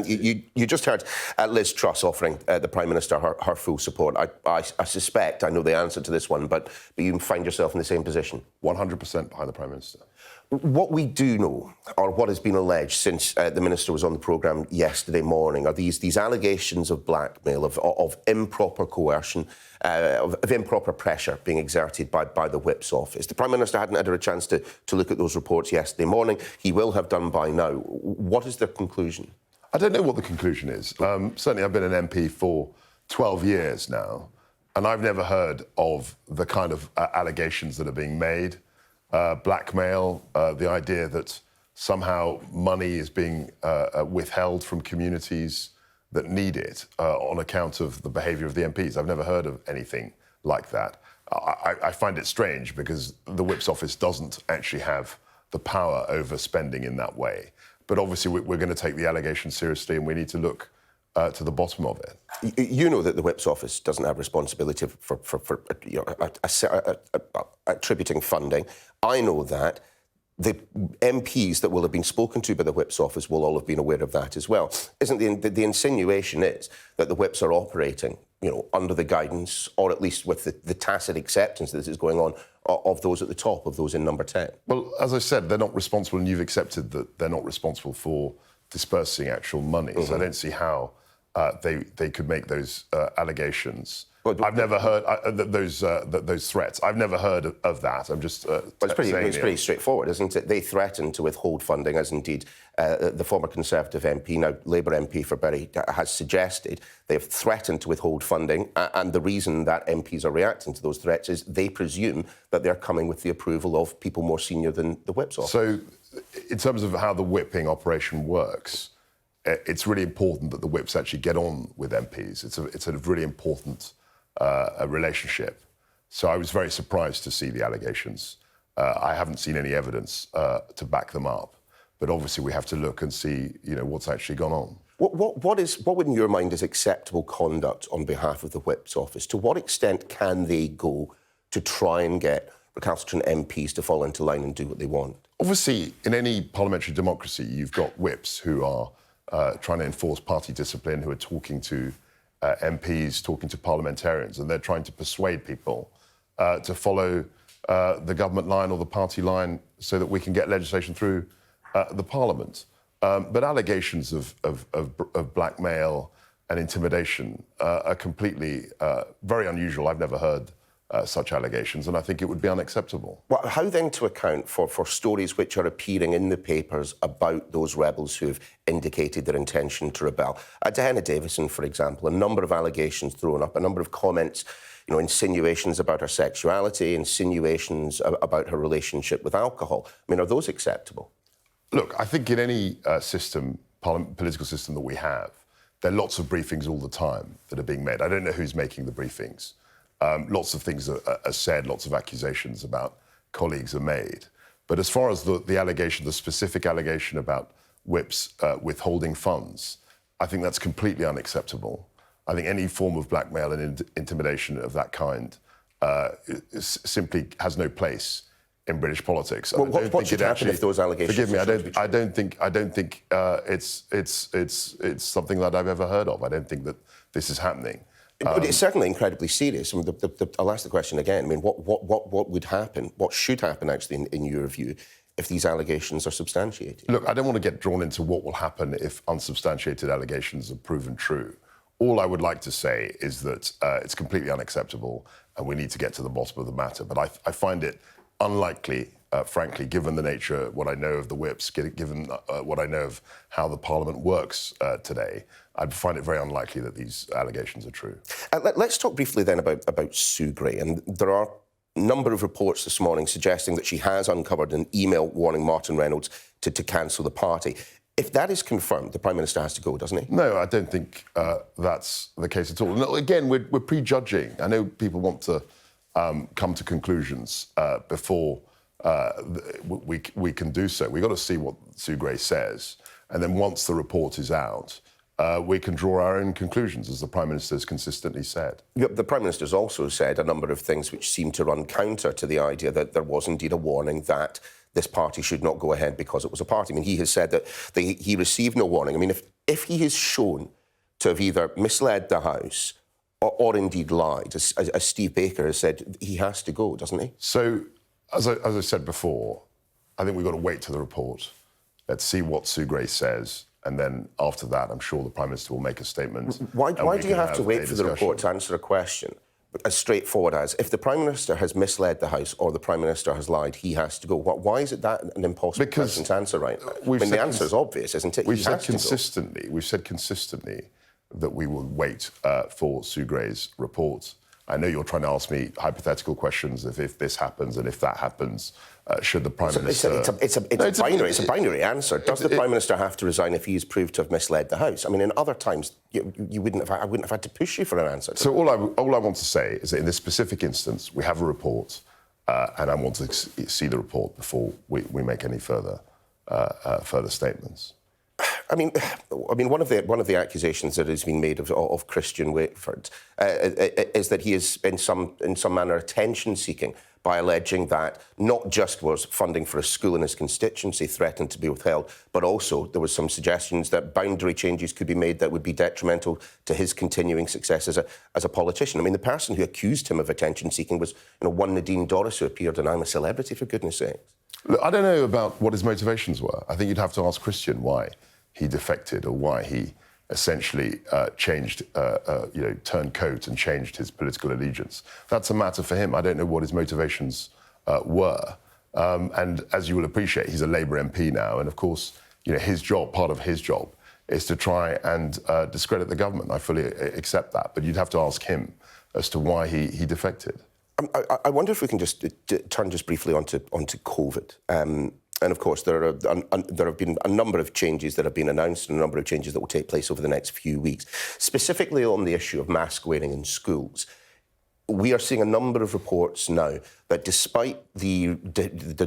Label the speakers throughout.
Speaker 1: You just heard Liz Truss offering the Prime Minister her full support. I suspect I know the answer to this one, but you find yourself in the same position.
Speaker 2: 100% behind the Prime Minister.
Speaker 1: What we do know, or what has been alleged since the Minister was on the programme yesterday morning, are these allegations of blackmail, of improper coercion, of improper pressure being exerted by the Whip's office. The Prime Minister hadn't had a chance to look at those reports yesterday morning. He will have done by now. What is the conclusion?
Speaker 2: I don't know what the conclusion is. Certainly I've been an MP for 12 years now, and I've never heard of the kind of allegations that are being made. Blackmail, the idea that somehow money is being withheld from communities that need it on account of the behaviour of the MPs. I've never heard of anything like that. I find it strange because the Whip's office doesn't actually have the power over spending in that way. But obviously we're going to take the allegation seriously and we need to look to the bottom of it.
Speaker 1: You know that the Whip's office doesn't have responsibility for attributing funding. I know that. The MPs that will have been spoken to by the Whip's office will all have been aware of that as well. Isn't the insinuation is that the Whips are operating, under the guidance, or at least with the tacit acceptance that this is going on, of those at the top, of those in number 10?
Speaker 2: Well, as I said, they're not responsible, and you've accepted that they're not responsible for dispersing actual money. So I don't see how they could make those allegations. I've never heard those threats. I've never heard of that. I'm just
Speaker 1: it's pretty straightforward, isn't it? They threatened to withhold funding, as indeed the former Conservative MP, now Labour MP for Bury, has suggested. They've threatened to withhold funding, and the reason that MPs are reacting to those threats is they presume that they're coming with the approval of people more senior than the Whip's office.
Speaker 2: So, in terms of how the whipping operation works, it's really important that the Whips actually get on with MPs. It's a really important relationship. So I was very surprised to see the allegations. I haven't seen any evidence to back them up, but obviously we have to look and see, what's actually gone on.
Speaker 1: What in your mind is acceptable conduct on behalf of the Whip's office? To what extent can they go to try and get recalcitrant MPs to fall into line and do what they want?
Speaker 2: Obviously, in any parliamentary democracy, you've got Whips who are trying to enforce party discipline, who are talking to MPs, talking to parliamentarians, and they're trying to persuade people to follow the government line or the party line so that we can get legislation through the Parliament. But allegations of blackmail and intimidation are completely very unusual. I've never heard such allegations, and I think it would be unacceptable.
Speaker 1: Well, how then to account for stories which are appearing in the papers about those rebels who have indicated their intention to rebel? Diana Davison, for example, a number of allegations thrown up, a number of comments, insinuations about her sexuality, insinuations about her relationship with alcohol. I mean, are those acceptable?
Speaker 2: Look, I think in any political system that we have, there are lots of briefings all the time that are being made. I don't know who's making the briefings. Lots of things are said, lots of accusations about colleagues are made. But as far as the specific allegation about Whips withholding funds, I think that's completely unacceptable. I think any form of blackmail and intimidation of that kind simply has no place in British politics.
Speaker 1: Well, what should happen if those allegations?
Speaker 2: Forgive me, I don't think it's something that I've ever heard of. I don't think that this is happening.
Speaker 1: But it's certainly incredibly serious. I mean, I'll ask the question again. I mean, what would happen? What should happen, actually, in your view, if these allegations are substantiated?
Speaker 2: Look, I don't want to get drawn into what will happen if unsubstantiated allegations are proven true. All I would like to say is that it's completely unacceptable and we need to get to the bottom of the matter. But I find it unlikely, frankly, given the nature, what I know of the Whips, given what I know of how the Parliament works today, I'd find it very unlikely that these allegations are true.
Speaker 1: Let's talk briefly then about Sue Gray. And there are a number of reports this morning suggesting that she has uncovered an email warning Martin Reynolds to cancel the party. If that is confirmed, the Prime Minister has to go, doesn't he?
Speaker 2: No, I don't think that's the case at all. No, again, we're prejudging. I know people want to come to conclusions before we can do so. We've got to see what Sue Gray says. And then once the report is out, we can draw our own conclusions, as the Prime Minister has consistently said.
Speaker 1: Yeah, the Prime Minister's also said a number of things which seem to run counter to the idea that there was indeed a warning that this party should not go ahead because it was a party. I mean, he has said that he received no warning. I mean, if he is shown to have either misled the House or indeed lied, as Steve Baker has said, he has to go, doesn't he?
Speaker 2: So, as I said before, I think we've got to wait to the report. Let's see what Sue Gray says. And then after that, I'm sure the Prime Minister will make a statement.
Speaker 1: Why do you have to wait for the report to answer a question as straightforward as, if the Prime Minister has misled the House or the Prime Minister has lied, he has to go? Why is it that an impossible question to answer right now? I mean, the answer is obvious, isn't it?
Speaker 2: We've said consistently that we will wait for Sue Gray's report. I know you're trying to ask me hypothetical questions if this happens and if that happens, should the Prime Minister...
Speaker 1: It's a binary answer. Does the Prime Minister have to resign if he is proved to have misled the House? I mean, in other times, I wouldn't have had to push you for an answer.
Speaker 2: So all I want to say is that in this specific instance, we have a report, and I want to see the report before we make any further statements.
Speaker 1: I mean, one of the accusations that has been made of Christian Wakeford is that he is in some manner attention-seeking by alleging that not just was funding for a school in his constituency threatened to be withheld, but also there was some suggestions that boundary changes could be made that would be detrimental to his continuing success as a politician. I mean, the person who accused him of attention-seeking was, one Nadine Dorris, who appeared in I'm a Celebrity, for goodness sake.
Speaker 2: Look, I don't know about what his motivations were. I think you'd have to ask Christian why he defected or why he essentially turned coat and changed his political allegiance. That's a matter for him. I don't know what his motivations were. And as you will appreciate, he's a Labour MP now. And of course, part of his job is to try and discredit the government. I fully accept that. But you'd have to ask him as to why he defected.
Speaker 1: I wonder if we can just turn just briefly onto COVID. And of course, there have been a number of changes that have been announced and a number of changes that will take place over the next few weeks. Specifically on the issue of mask wearing in schools, we are seeing a number of reports now that despite the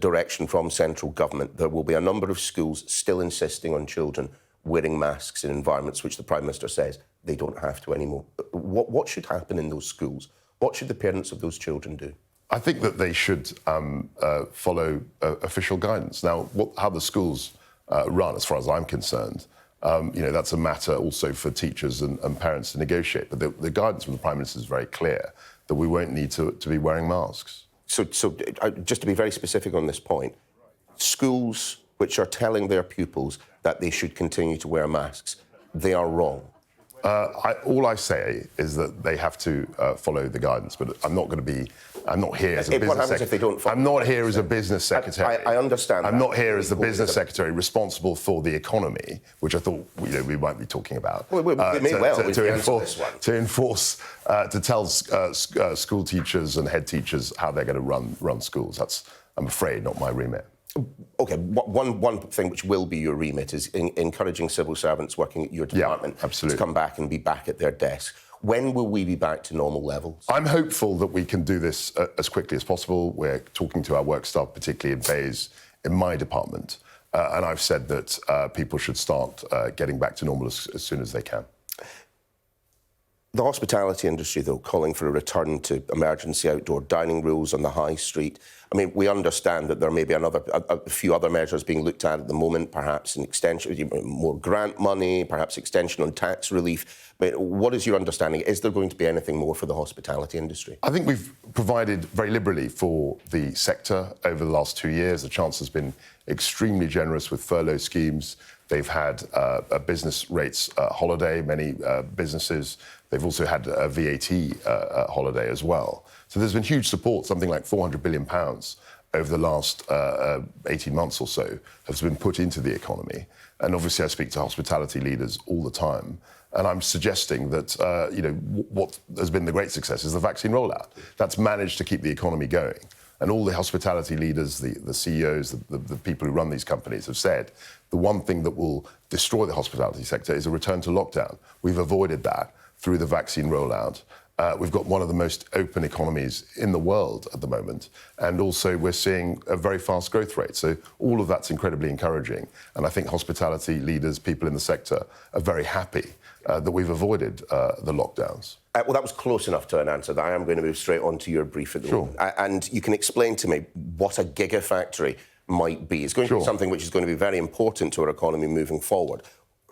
Speaker 1: direction from central government, there will be a number of schools still insisting on children wearing masks in environments which the Prime Minister says they don't have to anymore. What should happen in those schools? What should the parents of those children do?
Speaker 2: I think that they should follow official guidance. Now, how the schools run, as far as I'm concerned, that's a matter also for teachers and parents to negotiate. But the guidance from the Prime Minister is very clear that we won't need to be wearing masks. So
Speaker 1: just to be very specific on this point, schools which are telling their pupils that they should continue to wear masks, they are wrong.
Speaker 2: All I say is that they have to follow the guidance, but I'm not here as a business secretary. What happens if they don't follow? I'm not here as a business secretary.
Speaker 1: I understand.
Speaker 2: I'm not here as the business secretary responsible for the economy, which I thought we might be talking about.
Speaker 1: Well,
Speaker 2: to tell school teachers and head teachers how they're going to run schools. That's, I'm afraid, not my remit.
Speaker 1: OK, one thing which will be your remit is encouraging civil servants working at your department to come back and be back at their desk. When will we be back to normal levels?
Speaker 2: I'm hopeful that we can do this as quickly as possible. We're talking to our work staff, particularly in Bays, in my department, and I've said that people should start getting back to normal as soon as they can.
Speaker 1: The hospitality industry, though, calling for a return to emergency outdoor dining rules on the high street. I mean, we understand that there may be a few other measures being looked at the moment, perhaps an extension, more grant money, perhaps extension on tax relief. But what is your understanding? Is there going to be anything more for the hospitality industry?
Speaker 2: I think we've provided very liberally for the sector over the last 2 years. The Chancellor's been extremely generous with furlough schemes. They've had a business rates holiday, many businesses. They've also had a VAT holiday as well. So there's been huge support, something like £400 billion over the last 18 months or so has been put into the economy. And obviously I speak to hospitality leaders all the time. And I'm suggesting that, what has been the great success is the vaccine rollout. That's managed to keep the economy going. And all the hospitality leaders, the CEOs, the people who run these companies have said the one thing that will destroy the hospitality sector is a return to lockdown. We've avoided that through the vaccine rollout. We've got one of the most open economies in the world at the moment. And also we're seeing a very fast growth rate. So all of that's incredibly encouraging. And I think hospitality leaders, people in the sector, are very happy that we've avoided the lockdowns.
Speaker 1: Well, that was close enough to an answer that I am going to move straight on to your brief at the moment. And you can explain to me what a gigafactory might be. It's going to be something which is going to be very important to our economy moving forward.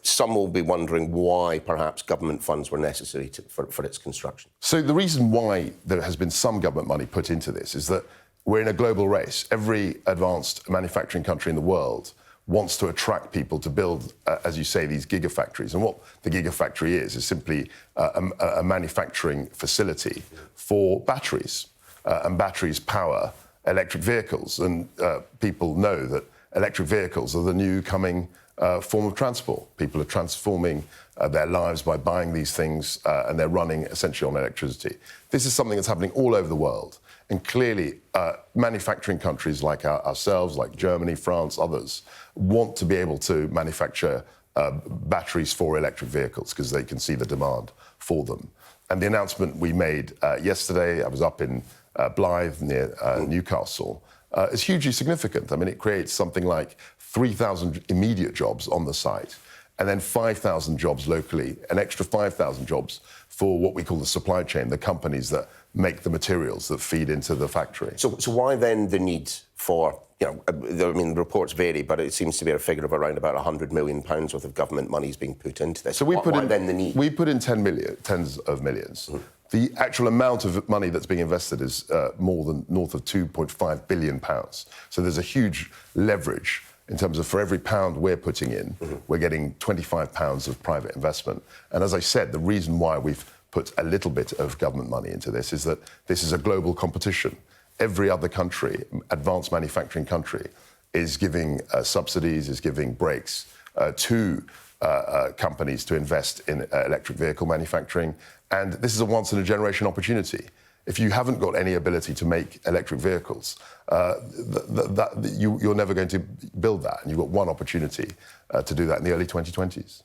Speaker 1: some will be wondering why perhaps government funds were necessary for its construction.
Speaker 2: So the reason why there has been some government money put into this is that we're in a global race. Every advanced manufacturing country in the world wants to attract people to build, as you say, these gigafactories. And what the Gigafactory is simply a manufacturing facility for batteries. And batteries power electric vehicles. And people know that electric vehicles are the new coming form of transport. People are transforming their lives by buying these things, and they're running essentially on electricity. This is something that's happening all over the world. And clearly, manufacturing countries like ourselves, like Germany, France, others, want to be able to manufacture batteries for electric vehicles because they can see the demand for them. And the announcement we made yesterday, I was up in Blythe near Newcastle, is hugely significant. I mean, it creates something like 3,000 immediate jobs on the site, and then 5,000 jobs locally, an extra 5,000 jobs for what we call the supply chain, the companies that make the materials that feed into the factory.
Speaker 1: So why then the need for, I mean, the reports vary, but it seems to be a figure of around about £100 million worth of government money is being put into this.
Speaker 2: So
Speaker 1: why then the need?
Speaker 2: We put in tens of millions. Mm. The actual amount of money that's being invested is north of £2.5 billion. So there's a huge leverage in terms of for every pound we're putting in, we're getting £25 of private investment. And as I said, the reason why we've put a little bit of government money into this is that this is a global competition. Every other country, advanced manufacturing country, is giving subsidies, is giving breaks to companies to invest in electric vehicle manufacturing. And this is a once-in-a-generation opportunity. If you haven't got any ability to make electric vehicles, you're never going to build that. And you've got one opportunity to do that in the early 2020s.